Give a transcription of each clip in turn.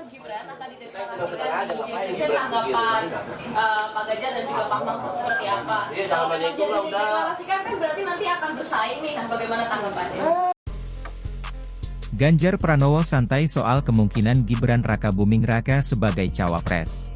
sosok Gibran akan dideklarasikan di GBC, tanggapan Pak Ganjar dan juga Pak Mahfud seperti apa? Kalau memang jadi dideklarasikan kan berarti nanti akan bersaing nih, bagaimana tanggapannya? Ganjar Pranowo santai soal kemungkinan Gibran Rakabuming Raka sebagai cawapres.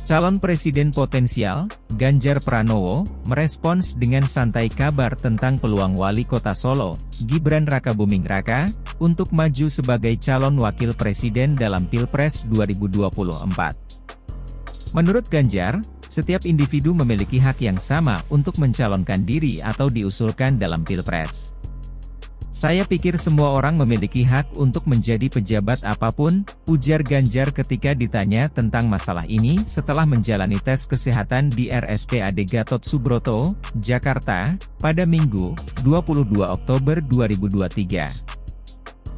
Calon presiden potensial, Ganjar Pranowo, merespons dengan santai kabar tentang peluang wali kota Solo, Gibran Rakabuming Raka, untuk maju sebagai calon wakil presiden dalam Pilpres 2024. Menurut Ganjar, setiap individu memiliki hak yang sama untuk mencalonkan diri atau diusulkan dalam Pilpres. Saya pikir semua orang memiliki hak untuk menjadi pejabat apapun, ujar Ganjar ketika ditanya tentang masalah ini setelah menjalani tes kesehatan di RSPAD Gatot Subroto, Jakarta, pada Minggu, 22 Oktober 2023.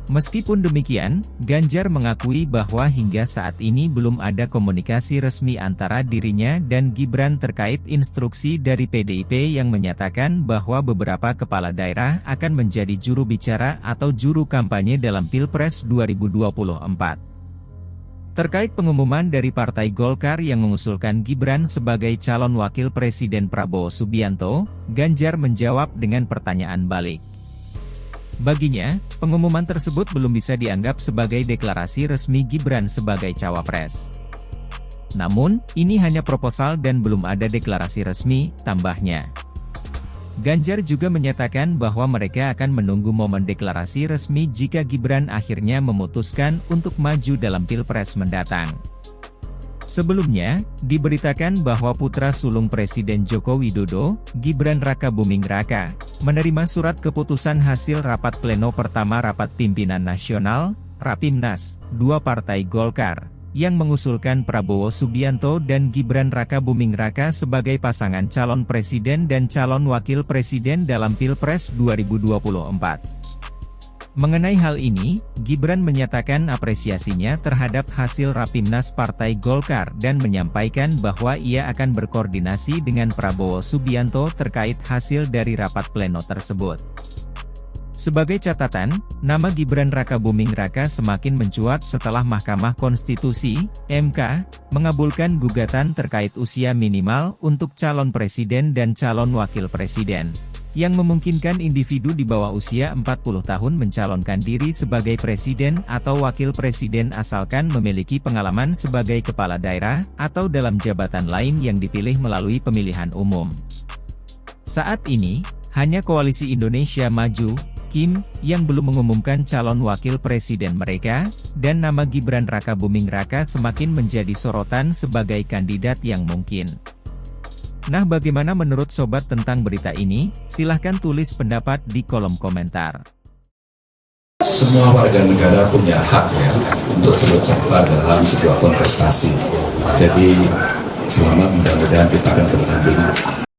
Meskipun demikian, Ganjar mengakui bahwa hingga saat ini belum ada komunikasi resmi antara dirinya dan Gibran terkait instruksi dari PDIP yang menyatakan bahwa beberapa kepala daerah akan menjadi juru bicara atau juru kampanye dalam Pilpres 2024. Terkait pengumuman dari Partai Golkar yang mengusulkan Gibran sebagai calon wakil presiden Prabowo Subianto, Ganjar menjawab dengan pertanyaan balik. Baginya, pengumuman tersebut belum bisa dianggap sebagai deklarasi resmi Gibran sebagai cawapres. Namun, ini hanya proposal dan belum ada deklarasi resmi, tambahnya. Ganjar juga menyatakan bahwa mereka akan menunggu momen deklarasi resmi jika Gibran akhirnya memutuskan untuk maju dalam Pilpres mendatang. Sebelumnya, diberitakan bahwa putra sulung Presiden Joko Widodo, Gibran Rakabuming Raka, menerima surat keputusan hasil rapat pleno pertama Rapat Pimpinan Nasional, Rapimnas, dua Partai Golkar, yang mengusulkan Prabowo Subianto dan Gibran Rakabuming Raka sebagai pasangan calon presiden dan calon wakil presiden dalam Pilpres 2024. Mengenai hal ini, Gibran menyatakan apresiasinya terhadap hasil Rapimnas Partai Golkar dan menyampaikan bahwa ia akan berkoordinasi dengan Prabowo Subianto terkait hasil dari rapat pleno tersebut. Sebagai catatan, nama Gibran Rakabuming Raka semakin mencuat setelah Mahkamah Konstitusi, MK, mengabulkan gugatan terkait usia minimal untuk calon presiden dan calon wakil presiden, yang memungkinkan individu di bawah usia 40 tahun mencalonkan diri sebagai presiden atau wakil presiden asalkan memiliki pengalaman sebagai kepala daerah, atau dalam jabatan lain yang dipilih melalui pemilihan umum. Saat ini, hanya Koalisi Indonesia Maju, KIM, yang belum mengumumkan calon wakil presiden mereka, dan nama Gibran Rakabuming Raka semakin menjadi sorotan sebagai kandidat yang mungkin. Nah, bagaimana menurut sobat tentang berita ini? Silahkan tulis pendapat di kolom komentar. Semua warga negara punya hak ya untuk turut serta dalam sebuah kontestasi. Jadi selamat, mudah-mudahan kita akan bertanding